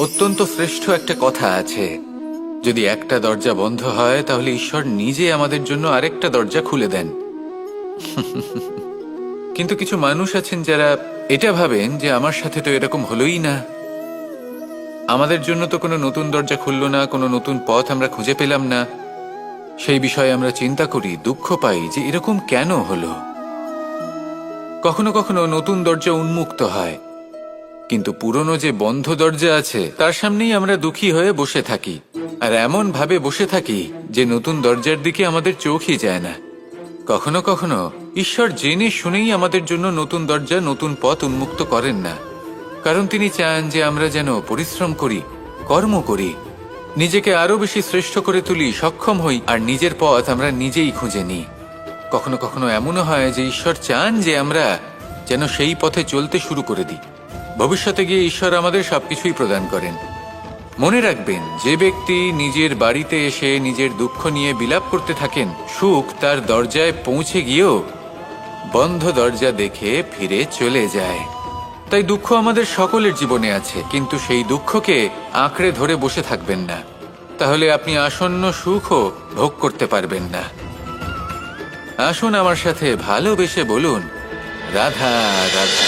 অত্যন্ত শ্রেষ্ঠ একটা কথা আছে, যদি একটা দরজা বন্ধ হয় তাহলে ঈশ্বর নিজে আমাদের জন্য আরেকটা দরজা খুলে দেন। কিন্তু কিছু মানুষ আছেন যারা এটা ভাবেন যে আমার সাথে তো এরকম হলোই না, আমাদের জন্য তো কোনো নতুন দরজা খুলল না, কোনো নতুন পথ আমরা খুঁজে পেলাম না। সেই বিষয়ে আমরা চিন্তা করি, দুঃখ পাই যে এরকম কেন হলো। কখনো কখনো নতুন দরজা উন্মুক্ত হয়, কিন্তু পুরনো যে বন্ধ দরজা আছে তার সামনেই আমরা দুঃখী হয়ে বসে থাকি, আর এমন ভাবে বসে থাকি যে নতুন দরজার দিকে আমাদের চোখই যায় না। কখনো কখনো ঈশ্বর জেনে শুনেই আমাদের জন্য নতুন দরজা, নতুন পথ উন্মুক্ত করেন না, কারণ তিনি চান যে আমরা যেন পরিশ্রম করি, কর্ম করি, নিজেকে আরো বেশি শ্রেষ্ঠ করে তুলি, সক্ষম হই, আর নিজের পথ আমরা নিজেই খুঁজে নিই। কখনো কখনো এমনও হয় যে ঈশ্বর চান যে আমরা যেন সেই পথে চলতে শুরু করে দিই। ভবিষ্যতে গিয়ে ঈশ্বর আমাদের সবকিছুই প্রদান করেন। মনে রাখবেন, যে ব্যক্তি নিজের বাড়িতে এসে নিজের দুঃখ নিয়ে বিলাপ করতে থাকেন, সুখ তার দরজায় পৌঁছে গিয়েও বন্ধ দরজা দেখে ফিরে চলে যায়। তাই দুঃখ আমাদের সকলের জীবনে আছে, কিন্তু সেই দুঃখকে আঁকড়ে ধরে বসে থাকবেন না, তাহলে আপনি আসন্ন সুখও ভোগ করতে পারবেন না। আসুন আমার সাথে ভালোবেসে বলুন, রাধা রাধা।